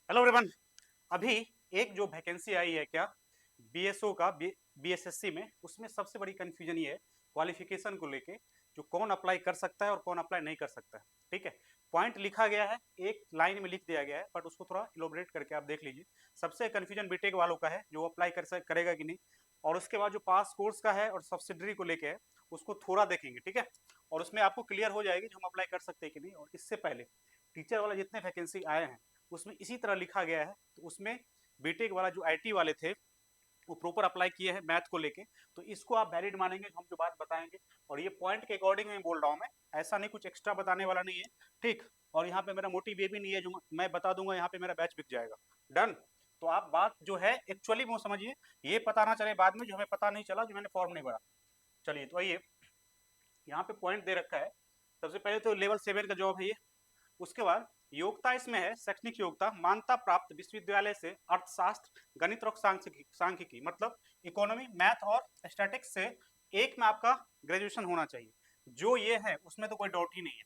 Hello everyone. अभी एक जो वैकेंसी आई है क्या, बीएसओ का बीएसएससी में, उसमें सबसे बड़ी कंफ्यूजन ये है क्वालिफिकेशन को लेके, जो कौन अप्लाई कर सकता है और कौन अप्लाई नहीं कर सकता है। ठीक है, पॉइंट लिखा गया है, एक लाइन में लिख दिया गया है, बट उसको थोड़ा इलोबरेट करके आप देख लीजिए। सबसे कंफ्यूजन बीटेक वालों का है, जो अप्लाई करेगा कि नहीं, और उसके बाद जो पास कोर्स का है और सब्सिडरी को लेके है, उसको थोड़ा देखेंगे। ठीक है, और उसमें आपको क्लियर हो जाएगी जो हम अप्लाई कर सकते हैं कि नहीं। और इससे पहले टीचर वाला जितने वैकेंसी आए हैं उसमें इसी तरह लिखा गया है, तो उसमें बीटेक वाला जो आईटी वाले थे वो प्रॉपर अप्लाई किए हैं मैथ को लेके, तो इसको आप वैलिड मानेंगे जो हम जो बात बताएंगे। और ये पॉइंट के अकॉर्डिंग मैं बोल रहा हूँ, मैं ऐसा नहीं कुछ एक्स्ट्रा बताने वाला नहीं है। ठीक, और यहाँ पे मेरा मोटिव ये भी नहीं है जो मैं बता दूंगा यहाँ पे मेरा बैच बिक जाएगा। डन। तो आप बात जो है एक्चुअली वो समझिए, ये पता ना चले बाद में जो हमें पता नहीं चला जो मैंने फॉर्म नहीं भरा। चलिए, तो आइए, यहाँ पे पॉइंट दे रखा है। सबसे पहले तो लेवल 7 का जॉब है ये। उसके बाद योग्यता इसमें है शैक्षणिक योग्यता, मान्यता प्राप्त विश्वविद्यालय से अर्थशास्त्र, गणित और सांख्यिकी, मतलब इकोनॉमी, मैथ और स्टैटिक्स से एक में आपका ग्रेजुएशन होना चाहिए। जो ये है उसमें तो कोई डाउट ही नहीं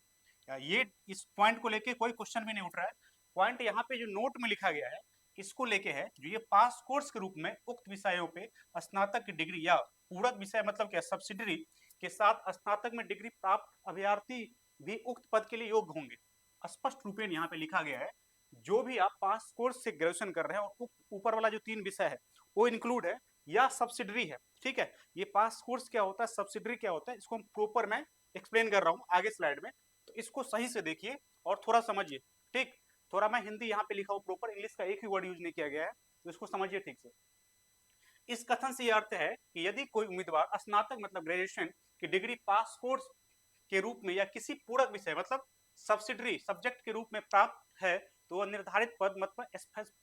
है, ये इस पॉइंट को लेके कोई क्वेश्चन भी नहीं उठ रहा है। पॉइंट यहाँ पे जो नोट में लिखा गया है इसको लेके है, जो ये पास कोर्स के रूप में उक्त विषयों पे स्नातक की डिग्री या पूरक विषय मतलब क्या सब्सिडरी के साथ स्नातक में डिग्री प्राप्त अभ्यर्थी भी उक्त पद के लिए योग्य होंगे। स्पष्ट रूपेण यहाँ पे लिखा गया है, जो भी आप पास कोर्स से ग्रेजुएशन कर रहे हैं और ऊपर वाला जो 3 विषय है वो इंक्लूड है या सब्सिडरी है। ठीक है, ये पास कोर्स क्या होता है, सब्सिडरी क्या होता है, इसको प्रॉपर मैं एक्सप्लेन कर रहा हूँ आगे स्लाइड में, तो इसको सही से देखिए और थोड़ा समझिए। ठीक, थोड़ा मैं हिंदी यहाँ पे लिखा हूँ प्रॉपर, इंग्लिश का एक ही वर्ड यूज नहीं किया गया है, तो इसको समझिए ठीक से। इस कथन से यह अर्थ है कि यदि कोई उम्मीदवार स्नातक मतलब ग्रेजुएशन की डिग्री पास कोर्स के रूप में या किसी पूरक विषय मतलब सब्सिडरी सब्जेक्ट के रूप में प्राप्त है, तो वह निर्धारित पद मतलब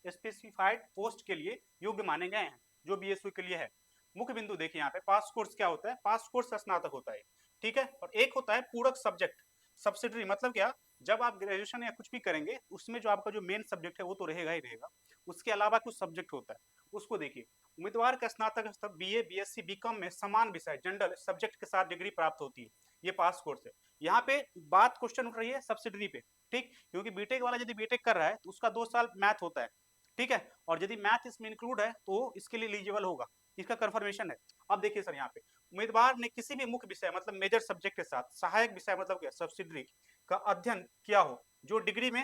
स्पेसिफाइड पोस्ट के लिए योग्य माने गए हैं, जो बीएसयू के लिए है। मुख्य बिंदु देखिए, यहाँ पे पास कोर्स क्या होता है, पास कोर्स का स्नातक होता है। ठीक है, और एक होता है पूरक सब्जेक्ट सब्सिडरी, मतलब क्या, जब आप ग्रेजुएशन या कुछ भी करेंगे उसमें जो आपका जो मेन सब्जेक्ट है वो तो रहेगा ही रहेगा, उसके अलावा कुछ सब्जेक्ट होता है, उसको देखिए। उम्मीदवार का स्नातक स्तर बीए, बीएससी, बीकॉम में समान विषय जनरल सब्जेक्ट के साथ डिग्री प्राप्त होती है, ये पास कोर्स है। यहाँ पे बात क्वेश्चन उठ रही है सब्सिडरी पे। ठीक, क्योंकि बीटेक वाला यदि बीटेक कर रहा है तो उसका 2 साल मैथ होता है। ठीक है, और यदि मैथ इसमें इंक्लूड है तो इसके लिए एलिजिबल होगा, इसका कंफर्मेशन है। अब देखिए सर, यहाँ पे उम्मीदवार ने किसी भी मुख्य विषय मतलब मेजर सब्जेक्ट के साथ सहायक विषय मतलब क्या सब्सिडरी का अध्ययन किया हो, जो डिग्री में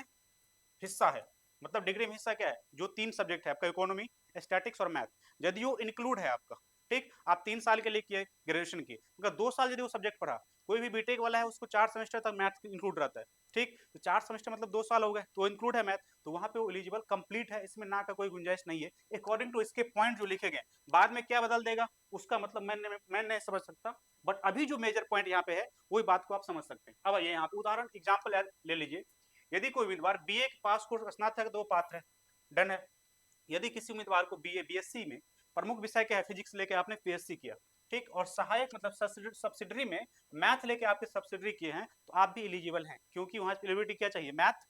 हिस्सा है। मतलब डिग्री में हिस्सा क्या है, जो 3 सब्जेक्ट है आपका, इकोनॉमी, स्टैटिक्स और मैथ, यदि वो इंक्लूड है आपका। ठीक, आप 3 साल के लिए किए ग्रेजुएशन की, अगर 2 साल यदि वो सब्जेक्ट पढ़ा, कोई भी बीटेक वाला है उसको 4 सेमेस्टर तक मैथ इंक्लूड रहता है। ठीक, तो 4 सेमेस्टर मतलब 2 साल हो गए, तो इंक्लूड है मैथ, तो वहां पे वो एलिजिबल कंप्लीट है, इसमें ना का कोई गुंजाइश नहीं है अकॉर्डिंग टू इसके पॉइंट जो लिखे गए। बाद में क्या बदल देगा उसका मतलब मैं नहीं समझ सकता, बट अभी जो मेजर पॉइंट यहाँ पे है वही बात को आप समझ सकते हैं। अब ये यहाँ पे उदाहरण एग्जाम्पल ले लीजिए। यदि कोई उम्मीदवार बीए के पास कोर्स स्नातक है तो वो पात्र है, डन है। यदि किसी उम्मीदवार को बीए बीएससी में प्रमुख विषय क्या है, फिजिक्स लेके आपने पीएससी किया, ठीक, और सहायक मतलब सब्सिडरी में मैथ लेके आपके सब्सिडरी किए हैं, तो आप भी एलिजिबल हैं, क्योंकि वहां एलिजिबिलिटी क्या चाहिए, मैथ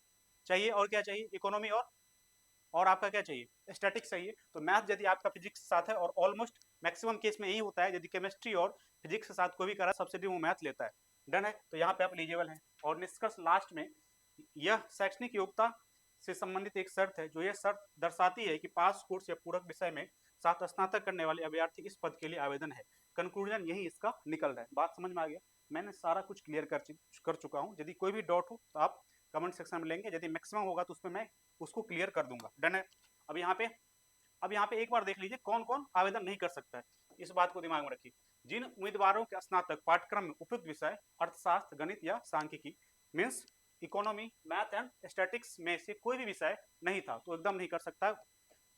चाहिए, और क्या चाहिए, इकोनॉमी, और आपका क्या चाहिए, स्टैटिक्स चाहिए। तो मैथ यदि आपका फिजिक्स के साथ है, और ऑलमोस्ट मैक्सिमम केस में यही होता है, यदि केमिस्ट्री और फिजिक्स के साथ कोई भी करा सब्सिडी वो मैथ लेता है, डन है, तो यहाँ पे आप एलिजिबल हैं। और निष्कर्ष लास्ट में, यह शैक्षणिक योग्यता से संबंधित एक शर्त है, जो यह शर्त दर्शाती है कि पास कोर्स या पूरक विषय में साथ स्नातक करने वाले अभ्यर्थी इस पद के लिए आवेदन है। कंक्लूजन यही इसका निकल रहा है। बात समझ में आ गया, मैंने सारा कुछ क्लियर कर चुका हूँ। यदि कोई भी डाउट हो तो आप कमेंट सेक्शन में लेंगे, यदि मैक्सिमम होगा तो उसमें मैं उसको क्लियर कर दूंगा, डन है। अब यहाँ पे एक बार देख लीजिए कौन कौन आवेदन नहीं कर सकता है, इस बात को दिमाग में रखिए। जिन उम्मीदवारों के स्नातक पाठ्यक्रम में उपयुक्त विषय अर्थशास्त्र, गणित या सांख्यिकी means economy, math and statics में से कोई भी विषय नहीं था, तो एकदम नहीं कर सकता।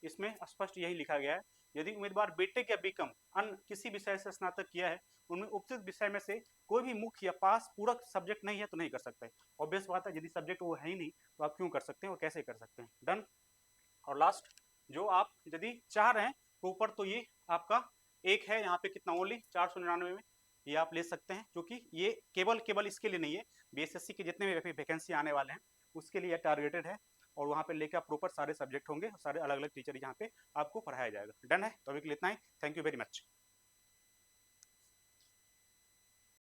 इसमें स्पष्ट यही लिखा गया है। यदि उम्मीदवार बीटेक या बीकॉम अन्य किसी विषय से स्नातक किया है, उनमें उपयुक्त विषय में से कोई भी मुख्य या पास पूरक सब्जेक्ट नहीं है, तो नहीं कर सकते। ऑब्वियस बात है, यदि सब्जेक्ट वो है ही नहीं तो आप क्यों कर सकते हैं और कैसे कर सकते हैं, डन। और लास्ट, जो आप यदि चाह रहे हैं तो ऊपर तो ये आपका एक है, यहाँ पे कितना ओनली 499 में, ये आप ले सकते हैं, क्योंकि ये केवल केवल इसके लिए नहीं है, बीएसएससी के जितने भी वैकेंसी आने वाले हैं उसके लिए टारगेटेड है। और वहाँ पे लेके आप प्रॉपर सारे सब्जेक्ट होंगे, सारे अलग अलग टीचर यहाँ पे आपको पढ़ाया जाएगा, डन है। तो अभी के लिए इतना ही, थैंक यू वेरी मच।